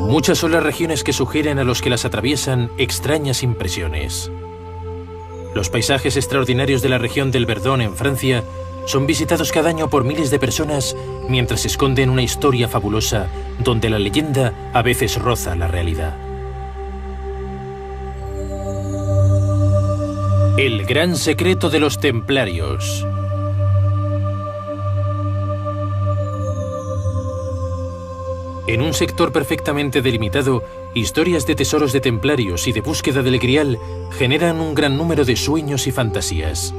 Muchas son las regiones que sugieren a los que las atraviesan extrañas impresiones. Los paisajes extraordinarios de la región del Verdon en Francia son visitados cada año por miles de personas mientras esconden una historia fabulosa donde la leyenda a veces roza la realidad. El gran secreto de los templarios. En un sector perfectamente delimitado, historias de tesoros de templarios y de búsqueda del Grial generan un gran número de sueños y fantasías.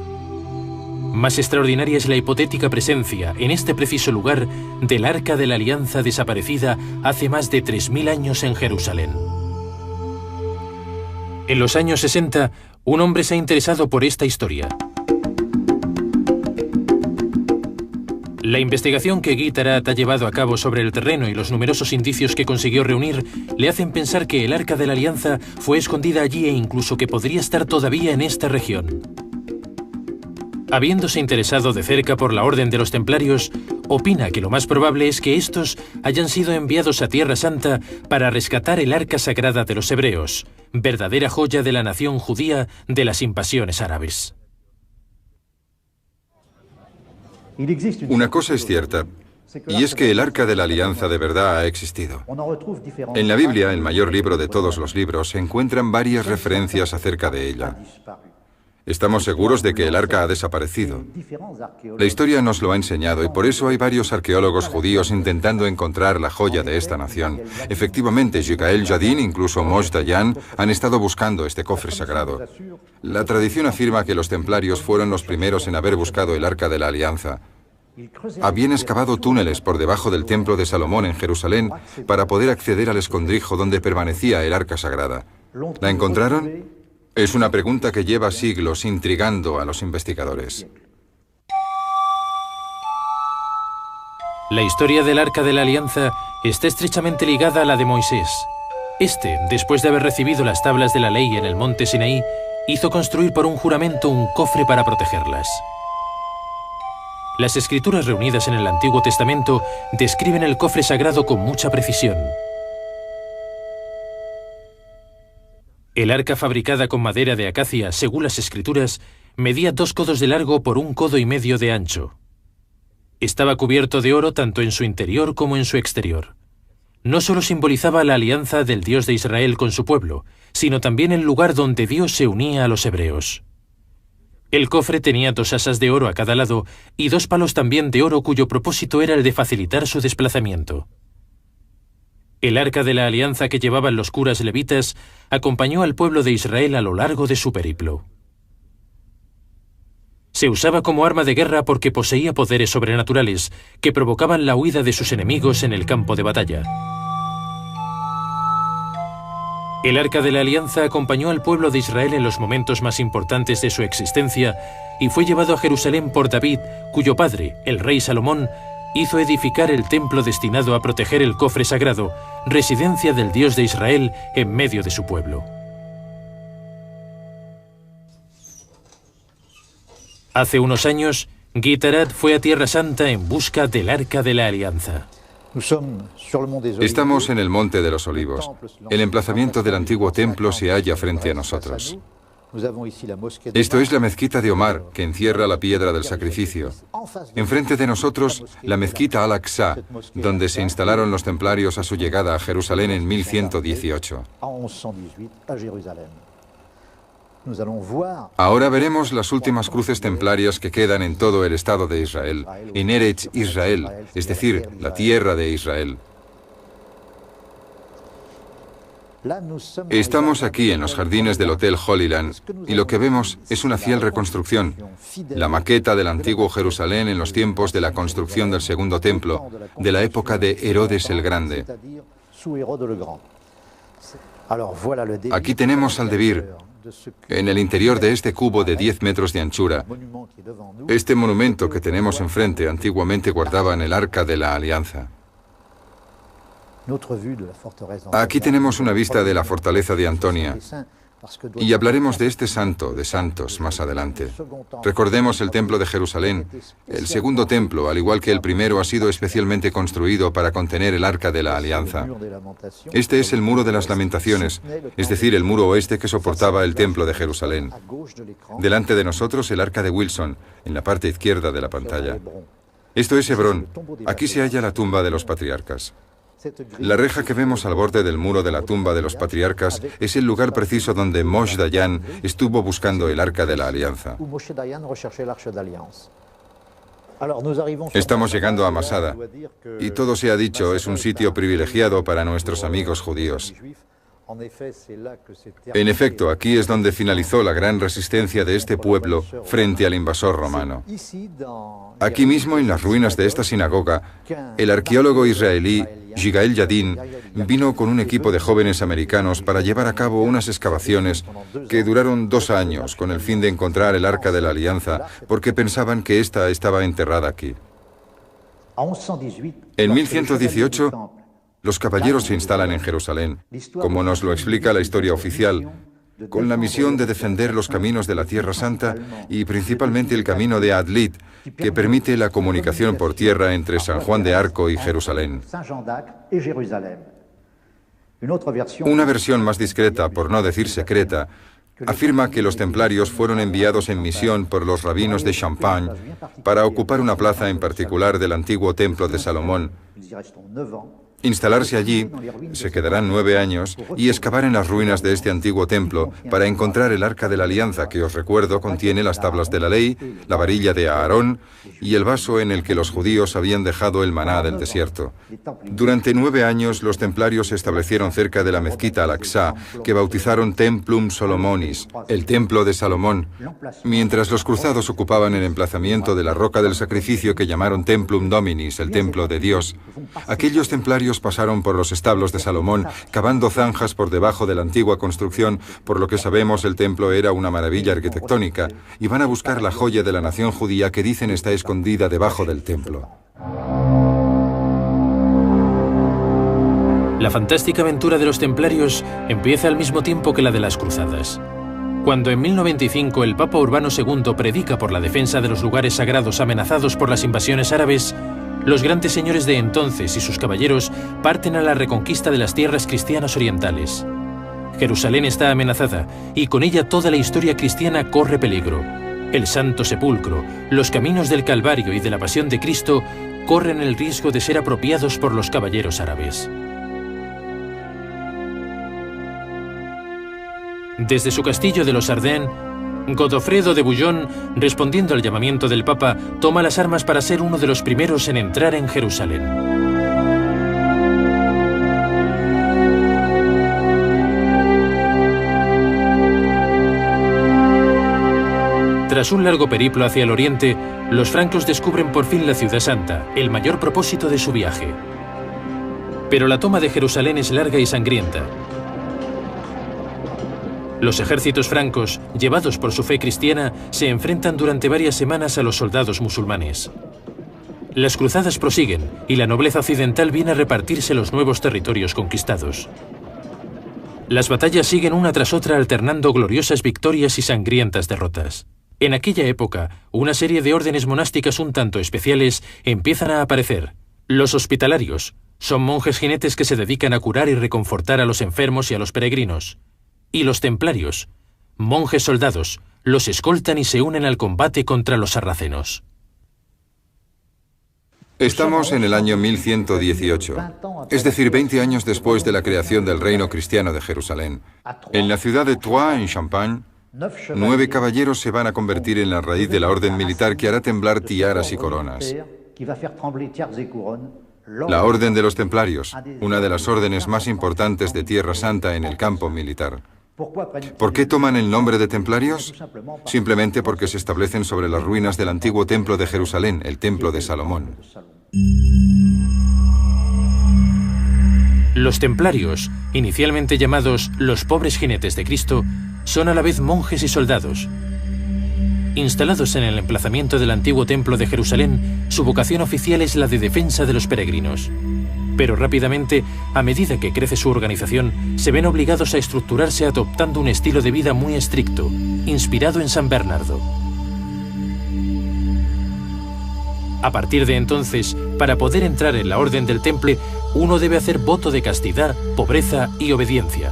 Más extraordinaria es la hipotética presencia, en este preciso lugar, del Arca de la Alianza desaparecida hace más de 3000 años en Jerusalén. En los años 60, un hombre se ha interesado por esta historia. La investigación que Guy Tarat ha llevado a cabo sobre el terreno y los numerosos indicios que consiguió reunir le hacen pensar que el Arca de la Alianza fue escondida allí e incluso que podría estar todavía en esta región. Habiéndose interesado de cerca por la Orden de los Templarios, opina que lo más probable es que estos hayan sido enviados a Tierra Santa para rescatar el Arca Sagrada de los Hebreos, verdadera joya de la nación judía de las invasiones árabes. Una cosa es cierta, y es que el Arca de la Alianza de verdad ha existido. En la Biblia, el mayor libro de todos los libros, se encuentran varias referencias acerca de ella. Estamos seguros de que el Arca ha desaparecido. La historia nos lo ha enseñado y por eso hay varios arqueólogos judíos intentando encontrar la joya de esta nación. Efectivamente, Yigael Yadin, incluso Moshe Dayan, han estado buscando este cofre sagrado. La tradición afirma que los templarios fueron los primeros en haber buscado el Arca de la Alianza. Habían excavado túneles por debajo del Templo de Salomón en Jerusalén para poder acceder al escondrijo donde permanecía el Arca Sagrada. ¿La encontraron? Es una pregunta que lleva siglos intrigando a los investigadores. La historia del Arca de la Alianza está estrechamente ligada a la de Moisés. Después de haber recibido las tablas de la ley en el monte Sinaí, hizo construir por un juramento un cofre para protegerlas. Las escrituras reunidas en el Antiguo Testamento describen el cofre sagrado con mucha precisión. El arca, fabricada con madera de acacia, según las escrituras, medía 2 codos de largo por 1,5 codos de ancho. Estaba cubierto de oro tanto en su interior como en su exterior. No solo simbolizaba la alianza del Dios de Israel con su pueblo, sino también el lugar donde Dios se unía a los hebreos. El cofre tenía 2 asas de oro a cada lado y 2 palos también de oro cuyo propósito era el de facilitar su desplazamiento. El Arca de la Alianza que llevaban los curas levitas acompañó al pueblo de Israel a lo largo de su periplo. Se usaba como arma de guerra porque poseía poderes sobrenaturales que provocaban la huida de sus enemigos en el campo de batalla. El Arca de la Alianza acompañó al pueblo de Israel en los momentos más importantes de su existencia y fue llevado a Jerusalén por David, cuyo padre, el rey Salomón, hizo edificar el templo destinado a proteger el cofre sagrado, residencia del Dios de Israel en medio de su pueblo. Hace unos años, Guy Tarat fue a Tierra Santa en busca del Arca de la Alianza. Estamos en el Monte de los Olivos. El emplazamiento del antiguo templo se halla frente a nosotros. Esto es la mezquita de Omar, que encierra la piedra del sacrificio. Enfrente de nosotros, la mezquita Al-Aqsa, donde se instalaron los templarios a su llegada a Jerusalén en 1118. Ahora veremos las últimas cruces templarias que quedan en todo el Estado de Israel, en Eretz Israel, es decir, la tierra de Israel. Estamos aquí en los jardines del Hotel Holy Land y lo que vemos es una fiel reconstrucción, la maqueta del antiguo Jerusalén en los tiempos de la construcción del segundo templo, de la época de Herodes el Grande. Aquí tenemos al Debir, en el interior de este cubo de 10 metros de anchura. Este monumento que tenemos enfrente antiguamente guardaban el Arca de la Alianza. Aquí tenemos una vista de la fortaleza de Antonia. Y hablaremos de este santo, de santos, más adelante. Recordemos el templo de Jerusalén. El segundo templo, al igual que el primero, ha sido especialmente construido para contener el Arca de la Alianza. Este es el Muro de las Lamentaciones, es decir, el muro oeste que soportaba el templo de Jerusalén. Delante de nosotros el Arca de Wilson, en la parte izquierda de la pantalla. Esto es Hebrón. Aquí se halla la tumba de los patriarcas. La reja que vemos al borde del muro de la tumba de los patriarcas es el lugar preciso donde Moshe Dayan estuvo buscando el Arca de la Alianza. Estamos llegando a Masada, y todo se ha dicho, es un sitio privilegiado para nuestros amigos judíos. En efecto, aquí es donde finalizó la gran resistencia de este pueblo frente al invasor romano. Aquí mismo, en las ruinas de esta sinagoga, el arqueólogo israelí Yigael Yadin vino con un equipo de jóvenes americanos para llevar a cabo unas excavaciones que duraron 2 años con el fin de encontrar el Arca de la Alianza, porque pensaban que ésta estaba enterrada aquí. En 1118, los caballeros se instalan en Jerusalén, como nos lo explica la historia oficial, con la misión de defender los caminos de la Tierra Santa y principalmente el camino de Adlit, que permite la comunicación por tierra entre San Juan de Arco y Jerusalén. Una versión más discreta, por no decir secreta, afirma que los templarios fueron enviados en misión por los rabinos de Champagne para ocupar una plaza en particular del antiguo templo de Salomón, instalarse allí, se quedarán 9 años, y excavar en las ruinas de este antiguo templo para encontrar el Arca de la Alianza que, os recuerdo, contiene las tablas de la ley, la varilla de Aarón y el vaso en el que los judíos habían dejado el maná del desierto. Durante 9 años, los templarios se establecieron cerca de la mezquita Al-Aqsa, que bautizaron Templum Solomonis, el templo de Salomón, mientras los cruzados ocupaban el emplazamiento de la roca del sacrificio que llamaron Templum Dominis, el templo de Dios. Aquellos templarios pasaron por los establos de Salomón, cavando zanjas por debajo de la antigua construcción, por lo que sabemos el templo era una maravilla arquitectónica, y van a buscar la joya de la nación judía que dicen está escondida debajo del templo. La fantástica aventura de los templarios empieza al mismo tiempo que la de las cruzadas. Cuando en 1095 el Papa Urbano II predica por la defensa de los lugares sagrados amenazados por las invasiones árabes, los grandes señores de entonces y sus caballeros parten a la reconquista de las tierras cristianas orientales. Jerusalén está amenazada y con ella toda la historia cristiana corre peligro. El Santo Sepulcro, los caminos del Calvario y de la Pasión de Cristo corren el riesgo de ser apropiados por los caballeros árabes. Desde su castillo de los Ardennes, Godofredo de Bouillon, respondiendo al llamamiento del Papa, toma las armas para ser uno de los primeros en entrar en Jerusalén. Tras un largo periplo hacia el oriente, los francos descubren por fin la Ciudad Santa, el mayor propósito de su viaje. Pero la toma de Jerusalén es larga y sangrienta. Los ejércitos francos, llevados por su fe cristiana, se enfrentan durante varias semanas a los soldados musulmanes. Las cruzadas prosiguen y la nobleza occidental viene a repartirse los nuevos territorios conquistados. Las batallas siguen una tras otra alternando gloriosas victorias y sangrientas derrotas. En aquella época, una serie de órdenes monásticas un tanto especiales empiezan a aparecer. Los hospitalarios son monjes jinetes que se dedican a curar y reconfortar a los enfermos y a los peregrinos. Y los templarios, monjes soldados, los escoltan y se unen al combate contra los sarracenos. Estamos en el año 1118, es decir, 20 años después de la creación del reino cristiano de Jerusalén. En la ciudad de Troyes, en Champagne, 9 caballeros se van a convertir en la raíz de la orden militar que hará temblar tiaras y coronas. La Orden de los Templarios, una de las órdenes más importantes de Tierra Santa en el campo militar. ¿Por qué toman el nombre de templarios? Simplemente porque se establecen sobre las ruinas del antiguo templo de Jerusalén, el templo de Salomón. Los templarios, inicialmente llamados los pobres jinetes de Cristo, son a la vez monjes y soldados. Instalados en el emplazamiento del antiguo templo de Jerusalén, su vocación oficial es la de defensa de los peregrinos. Pero rápidamente, a medida que crece su organización, se ven obligados a estructurarse adoptando un estilo de vida muy estricto, inspirado en San Bernardo. A partir de entonces, para poder entrar en la Orden del Temple, uno debe hacer voto de castidad, pobreza y obediencia.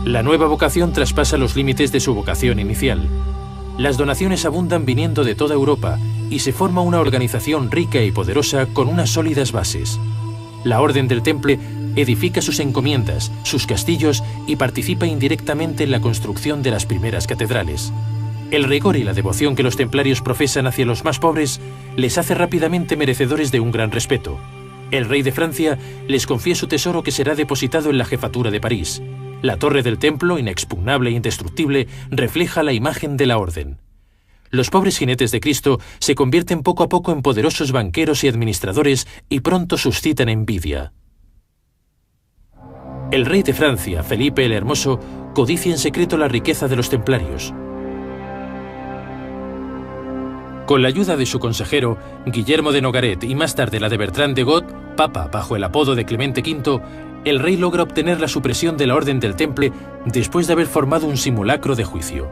La nueva vocación traspasa los límites de su vocación inicial. Las donaciones abundan viniendo de toda Europa y se forma una organización rica y poderosa con unas sólidas bases. La Orden del Temple edifica sus encomiendas, sus castillos y participa indirectamente en la construcción de las primeras catedrales. El rigor y la devoción que los templarios profesan hacia los más pobres les hace rápidamente merecedores de un gran respeto. El rey de Francia les confía su tesoro que será depositado en la jefatura de París. La torre del templo, inexpugnable e indestructible, refleja la imagen de la orden. Los pobres jinetes de Cristo se convierten poco a poco en poderosos banqueros y administradores y pronto suscitan envidia. El rey de Francia, Felipe el Hermoso, codicia en secreto la riqueza de los templarios. Con la ayuda de su consejero, Guillermo de Nogaret, y más tarde la de Bertrand de Got, papa bajo el apodo de Clemente V, el rey logra obtener la supresión de la Orden del Temple después de haber formado un simulacro de juicio.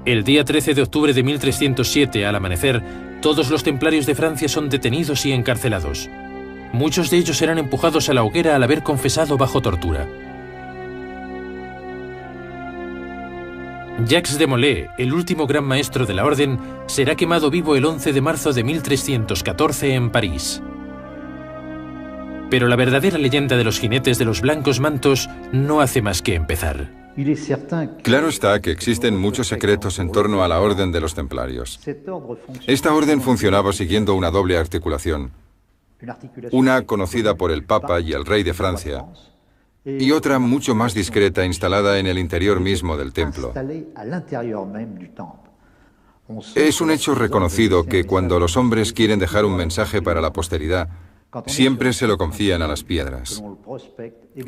El día 13 de octubre de 1307, al amanecer, todos los templarios de Francia son detenidos y encarcelados. Muchos de ellos serán empujados a la hoguera al haber confesado bajo tortura. Jacques de Molay, el último gran maestro de la orden, será quemado vivo el 11 de marzo de 1314 en París. Pero la verdadera leyenda de los jinetes de los blancos mantos no hace más que empezar. Claro está que existen muchos secretos en torno a la Orden de los Templarios. Esta orden funcionaba siguiendo una doble articulación. Una conocida por el Papa y el Rey de Francia, y otra mucho más discreta instalada en el interior mismo del templo. Es un hecho reconocido que cuando los hombres quieren dejar un mensaje para la posteridad, siempre se lo confían a las piedras.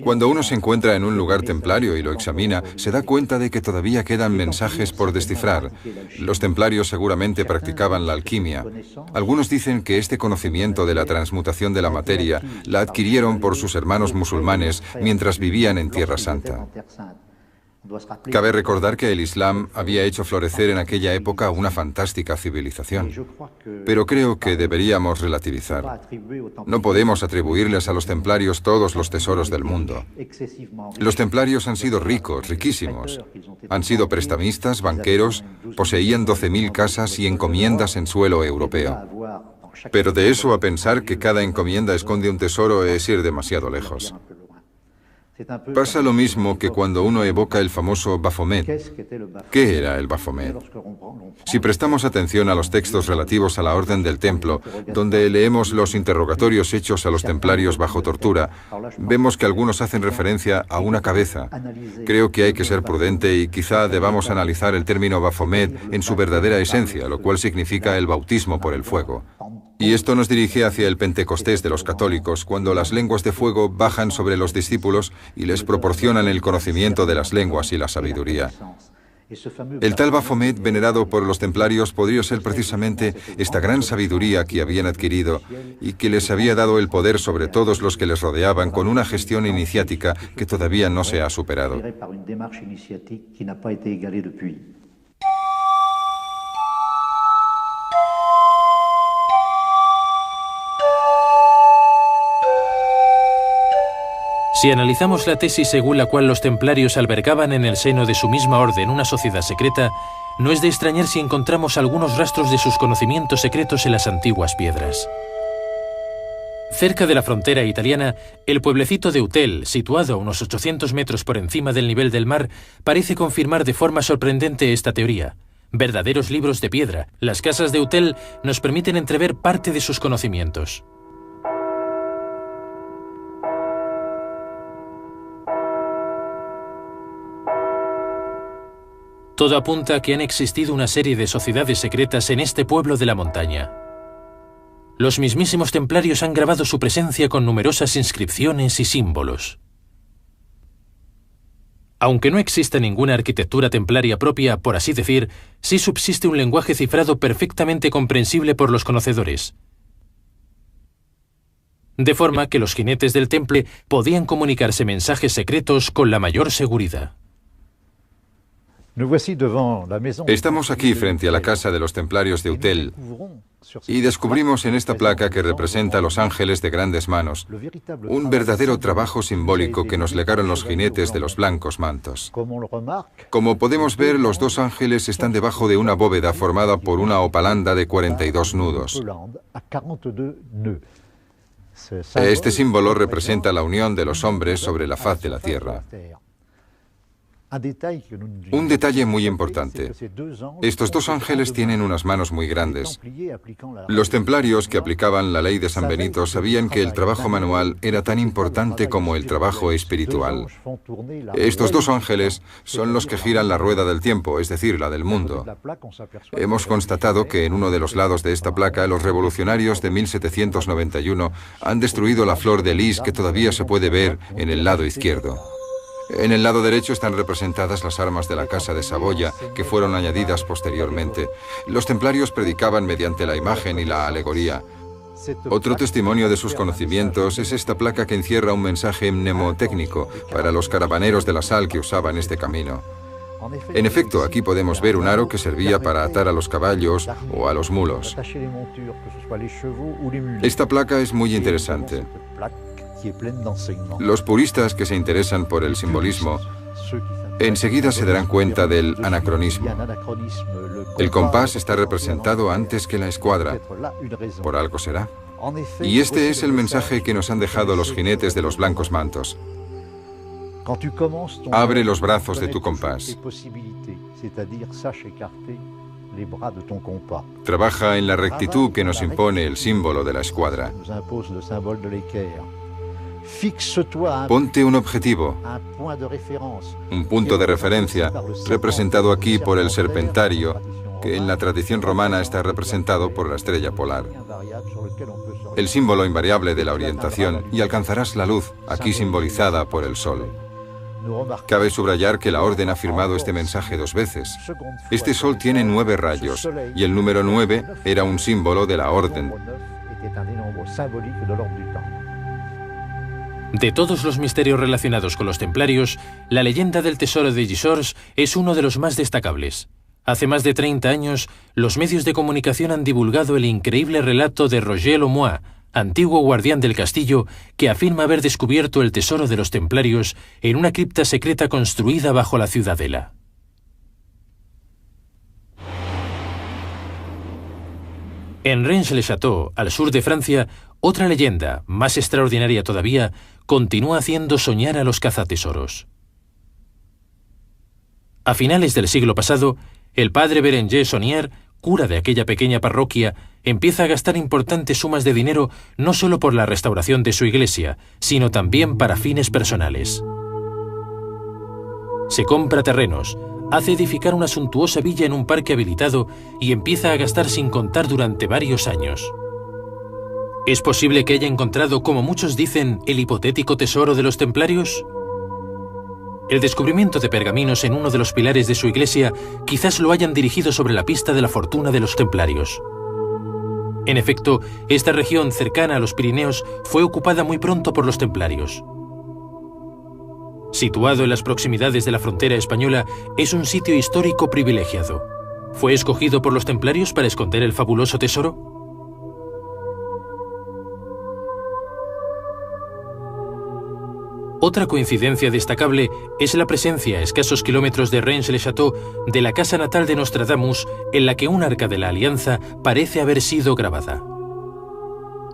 Cuando uno se encuentra en un lugar templario y lo examina, se da cuenta de que todavía quedan mensajes por descifrar. Los templarios seguramente practicaban la alquimia. Algunos dicen que este conocimiento de la transmutación de la materia la adquirieron por sus hermanos musulmanes mientras vivían en Tierra Santa. Cabe recordar que el Islam había hecho florecer en aquella época una fantástica civilización. Pero creo que deberíamos relativizar. No podemos atribuirles a los templarios todos los tesoros del mundo. Los templarios han sido ricos, riquísimos. Han sido prestamistas, banqueros, poseían 12.000 casas y encomiendas en suelo europeo. Pero de eso a pensar que cada encomienda esconde un tesoro es ir demasiado lejos. Pasa lo mismo que cuando uno evoca el famoso Baphomet. ¿Qué era el Baphomet? Si prestamos atención a los textos relativos a la Orden del Templo, donde leemos los interrogatorios hechos a los templarios bajo tortura, vemos que algunos hacen referencia a una cabeza. Creo que hay que ser prudente y quizá debamos analizar el término Baphomet en su verdadera esencia, lo cual significa el bautismo por el fuego. Y esto nos dirige hacia el Pentecostés de los católicos, cuando las lenguas de fuego bajan sobre los discípulos y les proporcionan el conocimiento de las lenguas y la sabiduría. El tal Baphomet venerado por los templarios podría ser precisamente esta gran sabiduría que habían adquirido y que les había dado el poder sobre todos los que les rodeaban con una gestión iniciática que todavía no se ha superado. Si analizamos la tesis según la cual los templarios albergaban en el seno de su misma orden una sociedad secreta, no es de extrañar si encontramos algunos rastros de sus conocimientos secretos en las antiguas piedras. Cerca de la frontera italiana, el pueblecito de Utel, situado a unos 800 metros por encima del nivel del mar, parece confirmar de forma sorprendente esta teoría. Verdaderos libros de piedra, las casas de Utel nos permiten entrever parte de sus conocimientos. Todo apunta a que han existido una serie de sociedades secretas en este pueblo de la montaña. Los mismísimos templarios han grabado su presencia con numerosas inscripciones y símbolos. Aunque no exista ninguna arquitectura templaria propia, por así decir, sí subsiste un lenguaje cifrado perfectamente comprensible por los conocedores. De forma que los jinetes del Temple podían comunicarse mensajes secretos con la mayor seguridad. Estamos aquí frente a la casa de los templarios de Utel y descubrimos en esta placa que representa a los ángeles de grandes manos, un verdadero trabajo simbólico que nos legaron los jinetes de los blancos mantos. Como podemos ver, los dos ángeles están debajo de una bóveda formada por una opalanda de 42 nudos. Este símbolo representa la unión de los hombres sobre la faz de la tierra. Un detalle muy importante. Estos dos ángeles tienen unas manos muy grandes. Los templarios que aplicaban la ley de San Benito sabían que el trabajo manual era tan importante como el trabajo espiritual. Estos dos ángeles son los que giran la rueda del tiempo, es decir, la del mundo. Hemos constatado que en uno de los lados de esta placa, los revolucionarios de 1791 han destruido la flor de lis que todavía se puede ver en el lado izquierdo. En el lado derecho están representadas las armas de la Casa de Saboya, que fueron añadidas posteriormente. Los templarios predicaban mediante la imagen y la alegoría. Otro testimonio de sus conocimientos es esta placa que encierra un mensaje mnemotécnico para los caravaneros de la sal que usaban este camino. En efecto, aquí podemos ver un aro que servía para atar a los caballos o a los mulos. Esta placa es muy interesante. Los puristas que se interesan por el simbolismo enseguida se darán cuenta del anacronismo. El compás está representado antes que la escuadra. Por algo será. Y este es el mensaje que nos han dejado los jinetes de los blancos mantos. Abre los brazos de tu compás. Trabaja en la rectitud que nos impone el símbolo de la escuadra. Ponte un objetivo, un punto de referencia, representado aquí por el serpentario, que en la tradición romana está representado por la estrella polar. El símbolo invariable de la orientación, y alcanzarás la luz, aquí simbolizada por el sol. Cabe subrayar que la orden ha firmado este mensaje 2 veces. Este sol tiene 9 rayos, y el número 9 era un símbolo de la orden. De todos los misterios relacionados con los templarios, la leyenda del tesoro de Gisors es uno de los más destacables. Hace más de 30 años, los medios de comunicación han divulgado el increíble relato de Roger Lemoine, antiguo guardián del castillo, que afirma haber descubierto el tesoro de los templarios en una cripta secreta construida bajo la ciudadela. En Rennes-le-Château, al sur de Francia, otra leyenda, más extraordinaria todavía, continúa haciendo soñar a los cazatesoros. A finales del siglo pasado, el padre Berenger Saunier, cura de aquella pequeña parroquia, empieza a gastar importantes sumas de dinero no solo por la restauración de su iglesia, sino también para fines personales. Se compra terrenos, hace edificar una suntuosa villa en un parque habilitado y empieza a gastar sin contar durante varios años. ¿Es posible que haya encontrado, como muchos dicen, el hipotético tesoro de los templarios? El descubrimiento de pergaminos en uno de los pilares de su iglesia quizás lo hayan dirigido sobre la pista de la fortuna de los templarios. En efecto, esta región cercana a los Pirineos fue ocupada muy pronto por los templarios. Situado en las proximidades de la frontera española, es un sitio histórico privilegiado. ¿Fue escogido por los templarios para esconder el fabuloso tesoro? Otra coincidencia destacable es la presencia a escasos kilómetros de Rennes-le-Château de la casa natal de Nostradamus, en la que un arca de la Alianza parece haber sido grabada.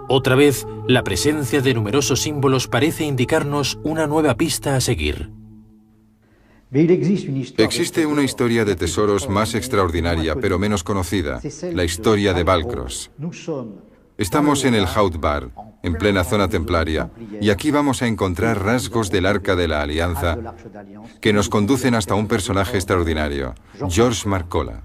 Otra vez, la presencia de numerosos símbolos parece indicarnos una nueva pista a seguir. Existe una historia de tesoros más extraordinaria, pero menos conocida, la historia de Valcros. Estamos en el Haut Bar, en plena zona templaria, y aquí vamos a encontrar rasgos del Arca de la Alianza que nos conducen hasta un personaje extraordinario, Georges Marcola.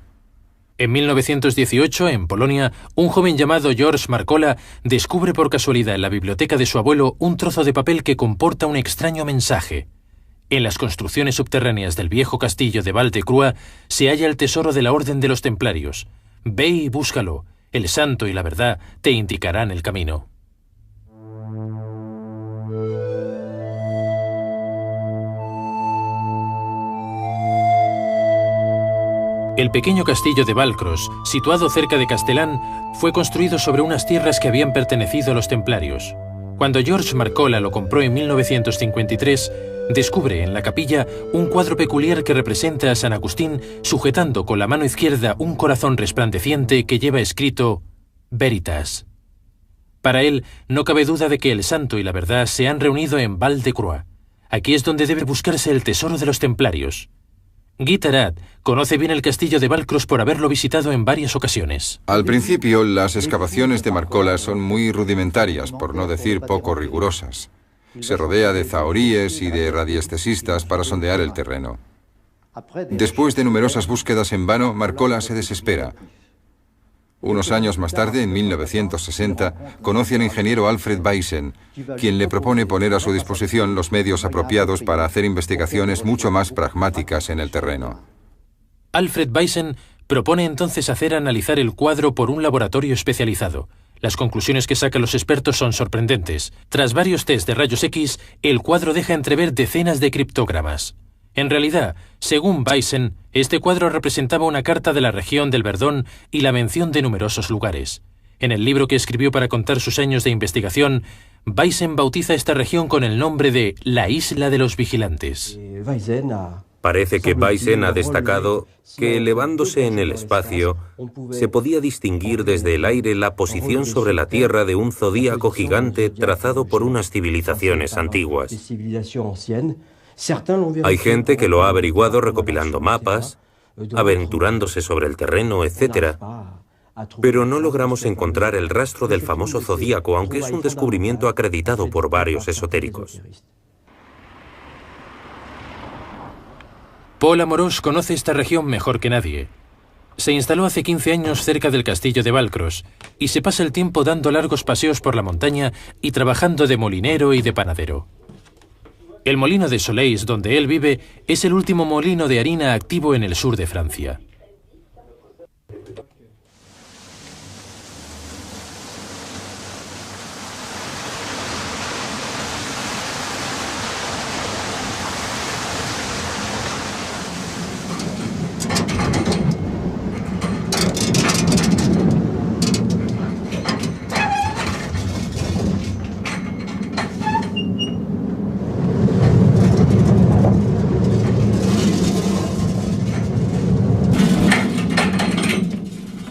En 1918, en Polonia, un joven llamado Georges Marcola descubre por casualidad en la biblioteca de su abuelo un trozo de papel que comporta un extraño mensaje. En las construcciones subterráneas del viejo castillo de Val-de-Croix se halla el tesoro de la Orden de los Templarios. Ve y búscalo. El santo y la verdad te indicarán el camino. El pequeño castillo de Valcros, situado cerca de Castellán, fue construido sobre unas tierras que habían pertenecido a los templarios. Cuando George Marcola lo compró en 1953, descubre en la capilla un cuadro peculiar que representa a San Agustín sujetando con la mano izquierda un corazón resplandeciente que lleva escrito Veritas. Para él, no cabe duda de que el santo y la verdad se han reunido en Val-de-Croix. Aquí es donde debe buscarse el tesoro de los templarios. Guy Tarat conoce bien el castillo de Valcros por haberlo visitado en varias ocasiones. Al principio, las excavaciones de Marcola son muy rudimentarias, por no decir poco rigurosas. Se rodea de zahoríes y de radiestesistas para sondear el terreno. Después de numerosas búsquedas en vano, Marcola se desespera. Unos años más tarde, en 1960, conoce al ingeniero Alfred Baysen, quien le propone poner a su disposición los medios apropiados para hacer investigaciones mucho más pragmáticas en el terreno. Alfred Baysen propone entonces analizar el cuadro por un laboratorio especializado. Las conclusiones que sacan los expertos son sorprendentes. Tras varios test de rayos X, el cuadro deja entrever decenas de criptogramas. En realidad, según Baysen, este cuadro representaba una carta de la región del Verdón y la mención de numerosos lugares. En el libro que escribió para contar sus años de investigación, Baysen bautiza esta región con el nombre de la Isla de los Vigilantes. Parece que Baysen ha destacado que, elevándose en el espacio, se podía distinguir desde el aire la posición sobre la Tierra de un zodíaco gigante trazado por unas civilizaciones antiguas. Hay gente que lo ha averiguado recopilando mapas, aventurándose sobre el terreno, etc. Pero no logramos encontrar el rastro del famoso zodíaco, aunque es un descubrimiento acreditado por varios esotéricos. Paul Amorós conoce esta región mejor que nadie. Se instaló hace 15 años cerca del castillo de Valcros y se pasa el tiempo dando largos paseos por la montaña y trabajando de molinero y de panadero. El molino de Soleis, donde él vive, es el último molino de harina activo en el sur de Francia.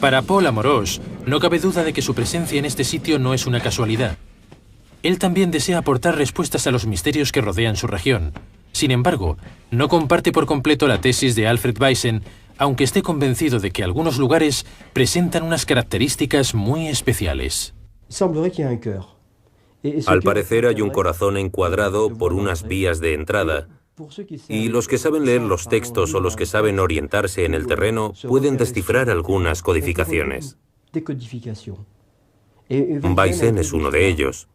Para Paul Amorós, no cabe duda de que su presencia en este sitio no es una casualidad. Él también desea aportar respuestas a los misterios que rodean su región. Sin embargo, no comparte por completo la tesis de Alfred Baysen, aunque esté convencido de que algunos lugares presentan unas características muy especiales. Al parecer hay un corazón encuadrado por unas vías de entrada, y los que saben leer los textos o los que saben orientarse en el terreno pueden descifrar algunas codificaciones. Baysen es uno de ellos.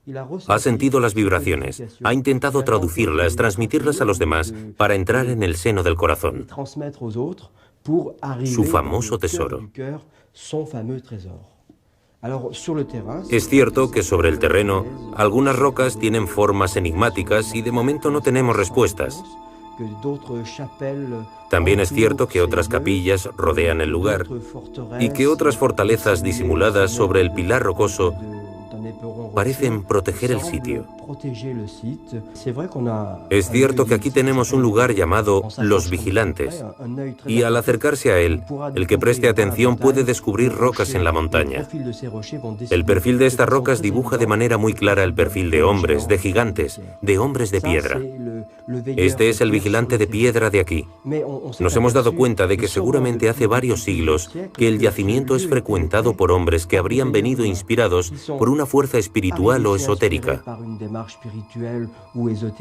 Ha sentido las vibraciones, ha intentado traducirlas, transmitirlas a los demás para entrar en el seno del corazón. Su famoso tesoro. Es cierto que sobre el terreno, algunas rocas tienen formas enigmáticas y de momento no tenemos respuestas. También es cierto que otras capillas rodean el lugar y que otras fortalezas disimuladas sobre el pilar rocoso parecen proteger el sitio. Es cierto que aquí tenemos un lugar llamado Los Vigilantes, y al acercarse a él, el que preste atención puede descubrir rocas en la montaña. El perfil de estas rocas dibuja de manera muy clara el perfil de hombres, de gigantes, de hombres de piedra. Este es el vigilante de piedra de aquí. Nos hemos dado cuenta de que seguramente hace varios siglos que el yacimiento es frecuentado por hombres que habrían venido inspirados por una fuerza espiritual o esotérica.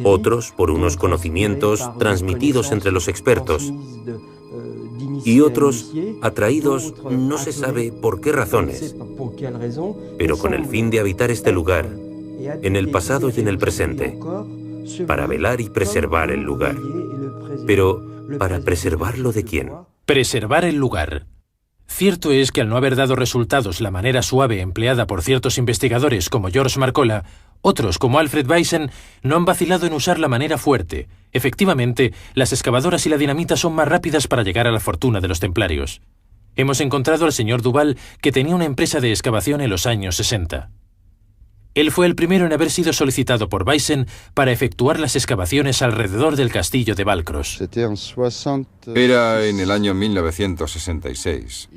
Otros por unos conocimientos transmitidos entre los expertos. Y otros atraídos no se sabe por qué razones, pero con el fin de habitar este lugar, en el pasado y en el presente, para velar y preservar el lugar. Pero, ¿para preservarlo de quién? Preservar el lugar. Cierto es que al no haber dado resultados la manera suave empleada por ciertos investigadores como George Marcola, otros como Alfred Weissen no han vacilado en usar la manera fuerte. Efectivamente, las excavadoras y la dinamita son más rápidas para llegar a la fortuna de los templarios. Hemos encontrado al señor Duval, que tenía una empresa de excavación en los años 60. Él fue el primero en haber sido solicitado por Weissen para efectuar las excavaciones alrededor del castillo de Valcros. Era en el año 1966.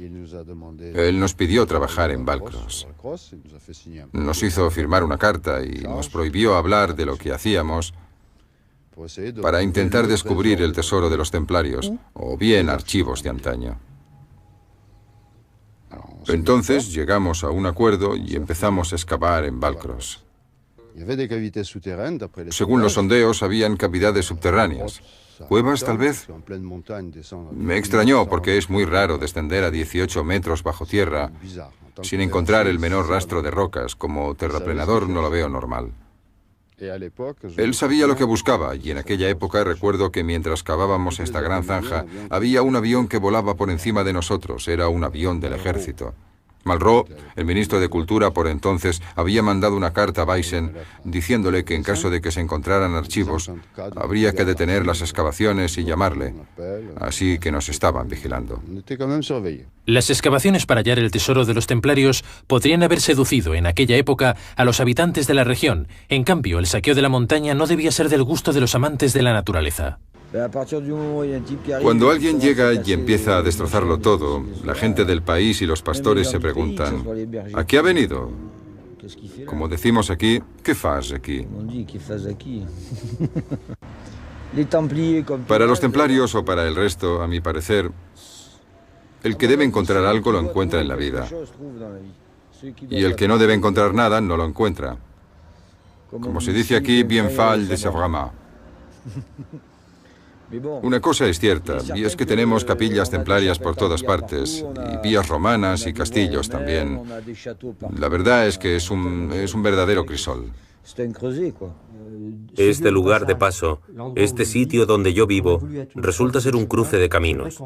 Él nos pidió trabajar en Valcros. Nos hizo firmar una carta y nos prohibió hablar de lo que hacíamos para intentar descubrir el tesoro de los templarios, o bien archivos de antaño. Entonces llegamos a un acuerdo y empezamos a excavar en Valcros. Según los sondeos, habían cavidades subterráneas. ¿Cuevas, tal vez? Me extrañó porque es muy raro descender a 18 metros bajo tierra sin encontrar el menor rastro de rocas. Como terraplenador no lo veo normal. Él sabía lo que buscaba, y en aquella época recuerdo que mientras cavábamos esta gran zanja, había un avión que volaba por encima de nosotros. Era un avión del ejército. Malraux, el ministro de Cultura por entonces, había mandado una carta a Weissen diciéndole que en caso de que se encontraran archivos, habría que detener las excavaciones y llamarle. Así que nos estaban vigilando. Las excavaciones para hallar el tesoro de los templarios podrían haber seducido en aquella época a los habitantes de la región. En cambio, el saqueo de la montaña no debía ser del gusto de los amantes de la naturaleza. Cuando alguien llega y empieza a destrozarlo todo, la gente del país y los pastores se preguntan, ¿a qué ha venido? Como decimos aquí, ¿qué fas aquí? Para los templarios o para el resto, a mi parecer, el que debe encontrar algo lo encuentra en la vida. Y el que no debe encontrar nada no lo encuentra. Como se dice aquí, bien fall de Savrama. Una cosa es cierta, y es que tenemos capillas templarias por todas partes, y vías romanas y castillos también. La verdad es que es un verdadero crisol. Este lugar de paso, este sitio donde yo vivo, resulta ser un cruce de caminos.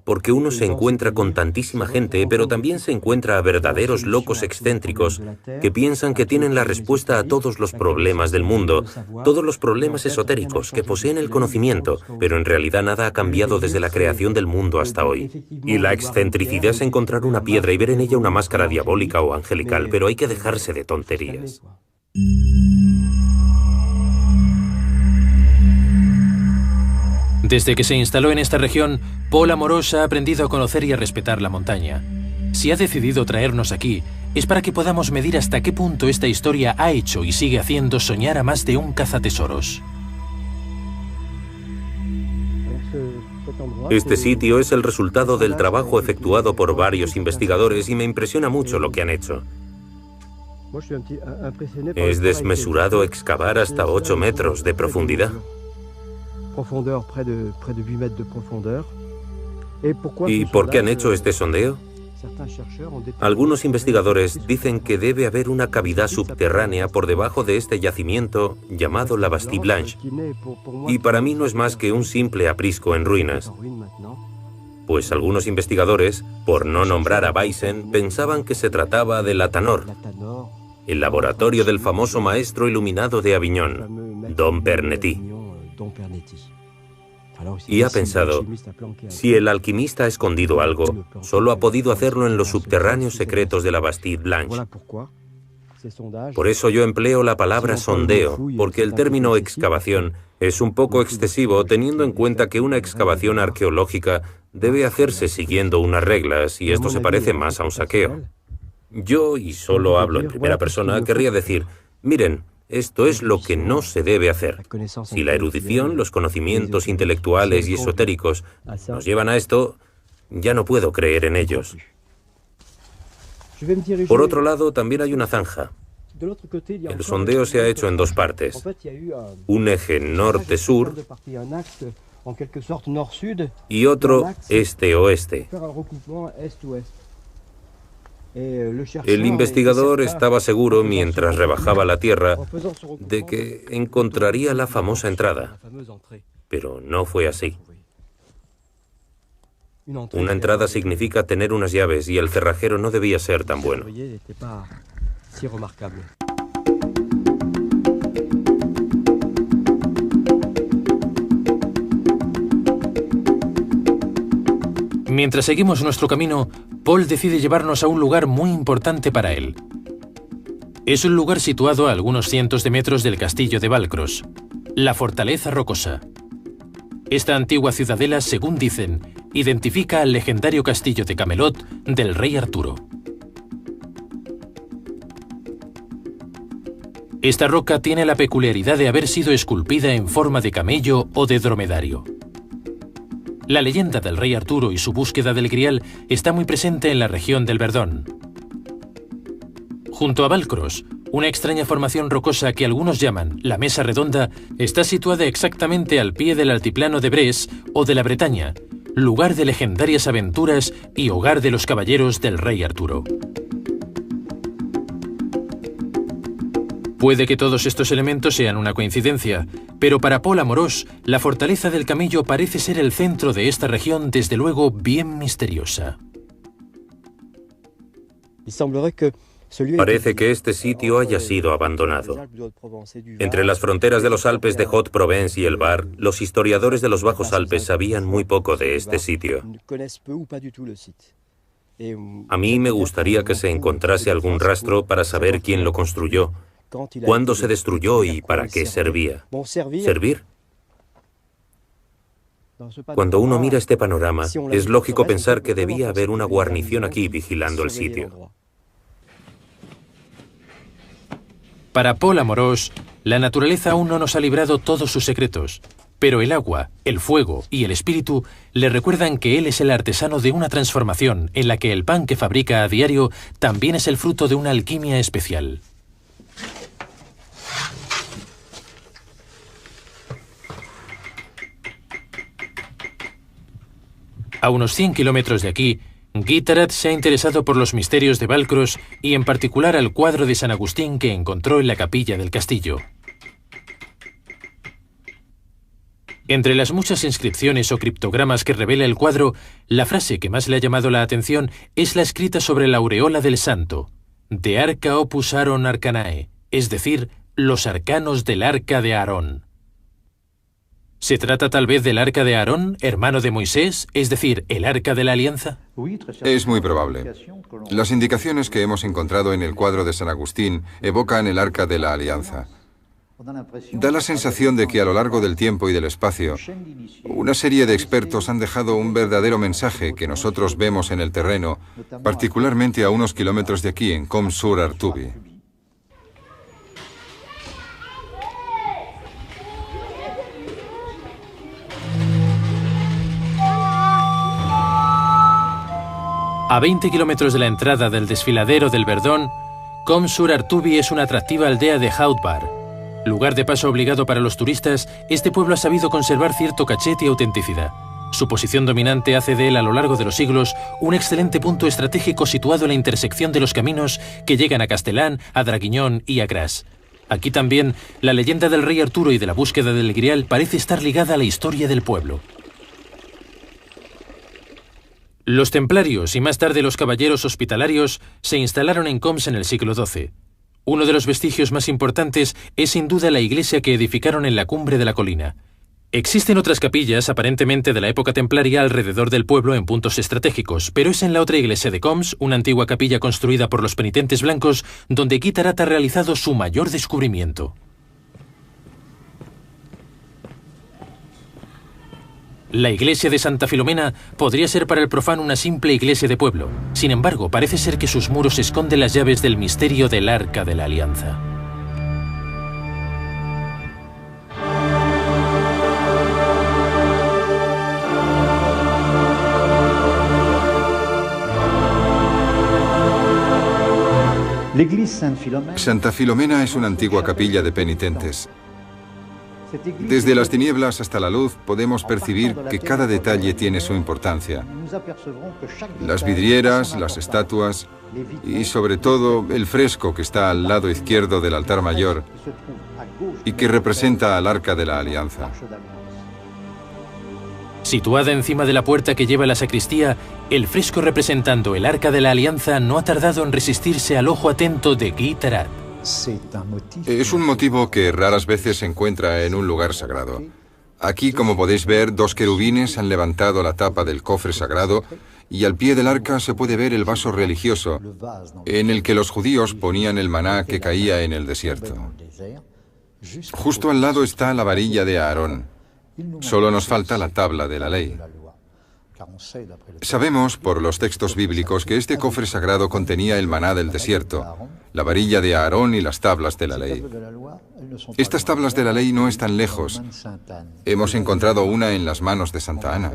Porque uno se encuentra con tantísima gente, pero también se encuentra a verdaderos locos excéntricos que piensan que tienen la respuesta a todos los problemas del mundo, todos los problemas esotéricos, que poseen el conocimiento, pero en realidad nada ha cambiado desde la creación del mundo hasta hoy. Y la excentricidad es encontrar una piedra y ver en ella una máscara diabólica o angelical, pero hay que dejarse de tonterías. Desde que se instaló en esta región, Paul Amorós ha aprendido a conocer y a respetar la montaña. Si ha decidido traernos aquí, es para que podamos medir hasta qué punto esta historia ha hecho y sigue haciendo soñar a más de un cazatesoros. Este sitio es el resultado del trabajo efectuado por varios investigadores y me impresiona mucho lo que han hecho. Es desmesurado excavar hasta 8 metros de profundidad. ¿Y por qué han hecho este sondeo? Algunos investigadores dicen que debe haber una cavidad subterránea por debajo de este yacimiento llamado la Bastille Blanche. Y para mí no es más que un simple aprisco en ruinas. Pues algunos investigadores, por no nombrar a Weissen, pensaban que se trataba de la Tanor, el laboratorio del famoso maestro iluminado de Aviñón, Dom Pernetti. Y ha pensado, si el alquimista ha escondido algo, solo ha podido hacerlo en los subterráneos secretos de la Bastille Blanche. Por eso yo empleo la palabra sondeo, porque el término excavación es un poco excesivo teniendo en cuenta que una excavación arqueológica debe hacerse siguiendo unas reglas y esto se parece más a un saqueo. Yo, y solo hablo en primera persona, querría decir, miren, esto es lo que no se debe hacer. Si la erudición, los conocimientos intelectuales y esotéricos nos llevan a esto, ya no puedo creer en ellos. Por otro lado, también hay una zanja. El sondeo se ha hecho en dos partes. Un eje norte-sur y otro este-oeste. El investigador estaba seguro, mientras rebajaba la tierra, de que encontraría la famosa entrada. Pero no fue así. Una entrada significa tener unas llaves y el cerrajero no debía ser tan bueno. Mientras seguimos nuestro camino, Paul decide llevarnos a un lugar muy importante para él. Es un lugar situado a algunos cientos de metros del castillo de Valcros, la Fortaleza Rocosa. Esta antigua ciudadela, según dicen, identifica al legendario castillo de Camelot del rey Arturo. Esta roca tiene la peculiaridad de haber sido esculpida en forma de camello o de dromedario. La leyenda del rey Arturo y su búsqueda del Grial está muy presente en la región del Verdón. Junto a Valcros, una extraña formación rocosa que algunos llaman la Mesa Redonda está situada exactamente al pie del altiplano de Bresse o de la Bretaña, lugar de legendarias aventuras y hogar de los caballeros del rey Arturo. Puede que todos estos elementos sean una coincidencia, pero para Paul Amorós, la fortaleza del Camillo parece ser el centro de esta región, desde luego bien misteriosa. Parece que este sitio haya sido abandonado. Entre las fronteras de los Alpes de Haute-Provence y el Var, los historiadores de los Bajos Alpes sabían muy poco de este sitio. A mí me gustaría que se encontrase algún rastro para saber quién lo construyó, cuándo se destruyó y para qué servía. ¿Servir? Cuando uno mira este panorama, es lógico pensar que debía haber una guarnición aquí vigilando el sitio. Para Paul Amorós, la naturaleza aún no nos ha librado todos sus secretos, pero el agua, el fuego y el espíritu le recuerdan que él es el artesano de una transformación en la que el pan que fabrica a diario también es el fruto de una alquimia especial. A unos 100 kilómetros de aquí, Guitarat se ha interesado por los misterios de Valcros y en particular al cuadro de San Agustín que encontró en la capilla del castillo. Entre las muchas inscripciones o criptogramas que revela el cuadro, la frase que más le ha llamado la atención es la escrita sobre la aureola del santo, de Arca Opus Aaron Arcanae, es decir, los arcanos del arca de Aarón. ¿Se trata tal vez del arca de Aarón, hermano de Moisés, es decir, el arca de la alianza? Es muy probable. Las indicaciones que hemos encontrado en el cuadro de San Agustín evocan el arca de la alianza. Da la sensación de que a lo largo del tiempo y del espacio, una serie de expertos han dejado un verdadero mensaje que nosotros vemos en el terreno, particularmente a unos kilómetros de aquí, en Comps-sur-Artuby. A 20 kilómetros de la entrada del desfiladero del Verdón, Comps-sur-Artuby es una atractiva aldea de Haut-Var. Lugar de paso obligado para los turistas, este pueblo ha sabido conservar cierto cachet y autenticidad. Su posición dominante hace de él a lo largo de los siglos un excelente punto estratégico situado en la intersección de los caminos que llegan a Castellán, a Draguignan y a Grasse. Aquí también, la leyenda del rey Arturo y de la búsqueda del Grial parece estar ligada a la historia del pueblo. Los templarios y más tarde los caballeros hospitalarios se instalaron en Comps en el siglo XII. Uno de los vestigios más importantes es sin duda la iglesia que edificaron en la cumbre de la colina. Existen otras capillas aparentemente de la época templaria alrededor del pueblo en puntos estratégicos, pero es en la otra iglesia de Comps, una antigua capilla construida por los penitentes blancos, donde Guitarat ha realizado su mayor descubrimiento. La iglesia de Santa Filomena podría ser para el profano una simple iglesia de pueblo. Sin embargo, parece ser que sus muros esconden las llaves del misterio del Arca de la Alianza. Santa Filomena es una antigua capilla de penitentes. Desde las tinieblas hasta la luz podemos percibir que cada detalle tiene su importancia. Las vidrieras, las estatuas, y sobre todo el fresco que está al lado izquierdo del altar mayor y que representa al Arca de la Alianza. Situada encima de la puerta que lleva a la sacristía, el fresco representando el Arca de la Alianza no ha tardado en resistirse al ojo atento de Guy Tarat. Es un motivo que raras veces se encuentra en un lugar sagrado. Aquí, como podéis ver, dos querubines han levantado la tapa del cofre sagrado y al pie del arca se puede ver el vaso religioso en el que los judíos ponían el maná que caía en el desierto. Justo al lado está la varilla de Aarón. Solo nos falta la tabla de la ley. Sabemos por los textos bíblicos que este cofre sagrado contenía el maná del desierto, la varilla de Aarón y las tablas de la ley. Estas tablas de la ley no están lejos. Hemos encontrado una en las manos de Santa Ana.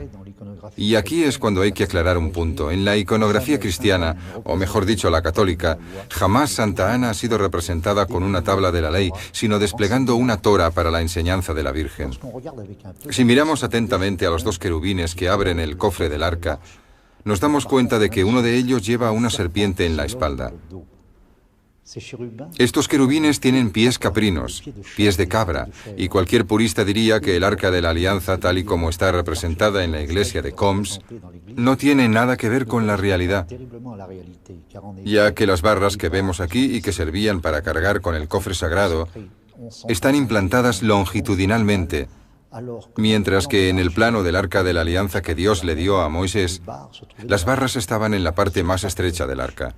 Y aquí es cuando hay que aclarar un punto. En la iconografía cristiana, o mejor dicho, la católica, jamás Santa Ana ha sido representada con una tabla de la ley, sino desplegando una tora para la enseñanza de la Virgen. Si miramos atentamente a los dos querubines que abren el cofre del arca, nos damos cuenta de que uno de ellos lleva una serpiente en la espalda. Estos querubines tienen pies caprinos, pies de cabra, y cualquier purista diría que el Arca de la Alianza, tal y como está representada en la iglesia de Combs, no tiene nada que ver con la realidad, ya que las barras que vemos aquí y que servían para cargar con el cofre sagrado están implantadas longitudinalmente, mientras que en el plano del Arca de la Alianza que Dios le dio a Moisés, las barras estaban en la parte más estrecha del arca.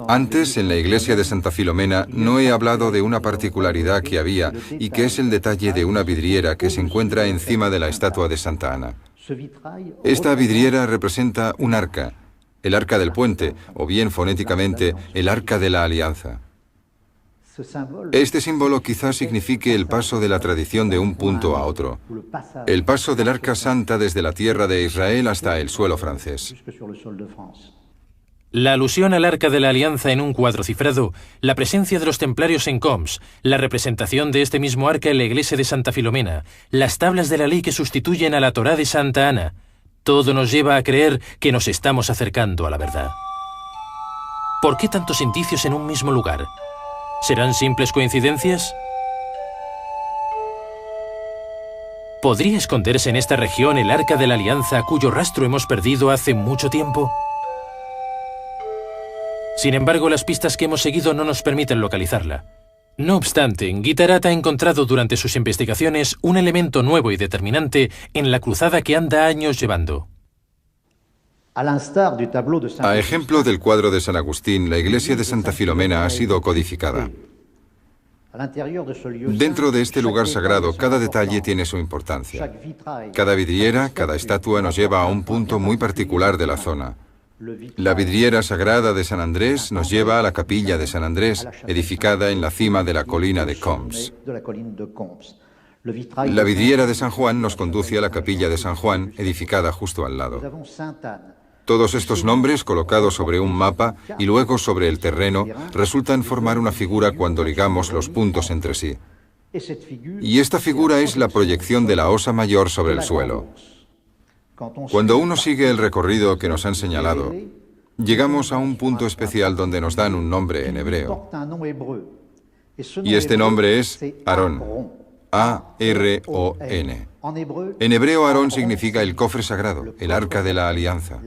Antes, en la iglesia de Santa Filomena, no he hablado de una particularidad que había y que es el detalle de una vidriera que se encuentra encima de la estatua de Santa Ana. Esta vidriera representa un arca, el arca del puente, o bien fonéticamente, el Arca de la Alianza. Este símbolo quizás signifique el paso de la tradición de un punto a otro, el paso del Arca Santa desde la tierra de Israel hasta el suelo francés. La alusión al Arca de la Alianza en un cuadro cifrado, la presencia de los templarios en Combs, la representación de este mismo arca en la iglesia de Santa Filomena, las tablas de la ley que sustituyen a la Torá de Santa Ana, todo nos lleva a creer que nos estamos acercando a la verdad. ¿Por qué tantos indicios en un mismo lugar? ¿Serán simples coincidencias? ¿Podría esconderse en esta región el Arca de la Alianza cuyo rastro hemos perdido hace mucho tiempo? Sin embargo, las pistas que hemos seguido no nos permiten localizarla. No obstante, Guy Tarat ha encontrado durante sus investigaciones un elemento nuevo y determinante en la cruzada que anda años llevando. A ejemplo del cuadro de San Agustín, la iglesia de Santa Filomena ha sido codificada. Dentro de este lugar sagrado, cada detalle tiene su importancia. Cada vidriera, cada estatua nos lleva a un punto muy particular de la zona. La vidriera sagrada de San Andrés nos lleva a la capilla de San Andrés, edificada en la cima de la colina de Combs. La vidriera de San Juan nos conduce a la capilla de San Juan, edificada justo al lado. Todos estos nombres, colocados sobre un mapa y luego sobre el terreno, resultan formar una figura cuando ligamos los puntos entre sí. Y esta figura es la proyección de la osa mayor sobre el suelo. Cuando uno sigue el recorrido que nos han señalado, llegamos a un punto especial donde nos dan un nombre en hebreo. Y este nombre es Aarón. A-R-O-N. En hebreo, Aarón significa el cofre sagrado, el Arca de la Alianza.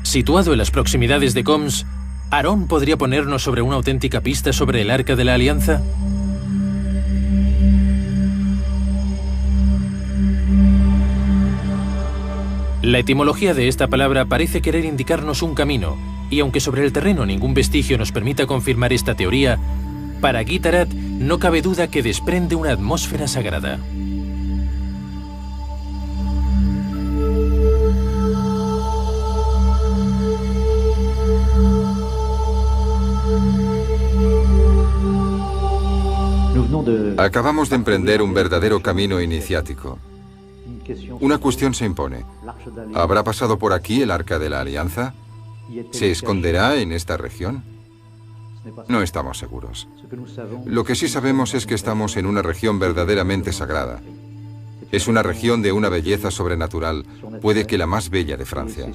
Situado en las proximidades de Combs, ¿Aarón podría ponernos sobre una auténtica pista sobre el Arca de la Alianza? La etimología de esta palabra parece querer indicarnos un camino, y aunque sobre el terreno ningún vestigio nos permita confirmar esta teoría, para Guy Tarat no cabe duda que desprende una atmósfera sagrada. Acabamos de emprender un verdadero camino iniciático. Una cuestión se impone. ¿Habrá pasado por aquí el Arca de la Alianza? ¿Se esconderá en esta región? No estamos seguros. Lo que sí sabemos es que estamos en una región verdaderamente sagrada. Es una región de una belleza sobrenatural, puede que la más bella de Francia.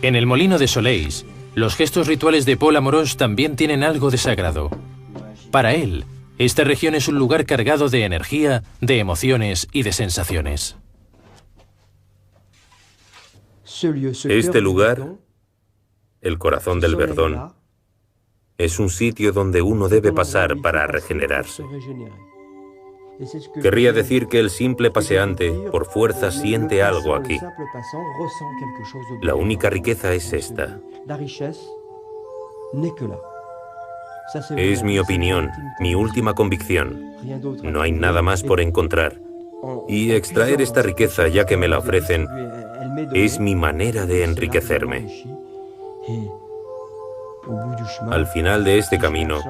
En el molino de Soleis, los gestos rituales de Paul Amorós también tienen algo de sagrado. Para él, esta región es un lugar cargado de energía, de emociones y de sensaciones. Este lugar, el corazón del Verdón, es un sitio donde uno debe pasar para regenerarse. Querría decir que el simple paseante, por fuerza, siente algo aquí. La única riqueza es esta. Es mi opinión, mi última convicción. No hay nada más por encontrar. Y extraer esta riqueza, ya que me la ofrecen, es mi manera de enriquecerme. Al final de este camino,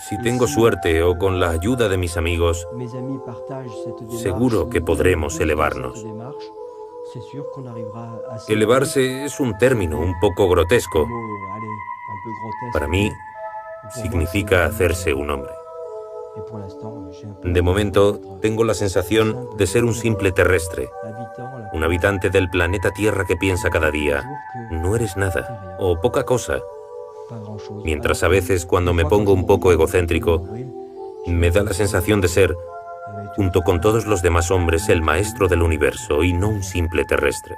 si tengo suerte o con la ayuda de mis amigos, seguro que podremos elevarnos. Elevarse es un término un poco grotesco. Para mí, significa hacerse un hombre. De momento, tengo la sensación de ser un simple terrestre, un habitante del planeta Tierra que piensa cada día, no eres nada, o poca cosa. Mientras a veces, cuando me pongo un poco egocéntrico, me da la sensación de ser, junto con todos los demás hombres, el maestro del universo y no un simple terrestre.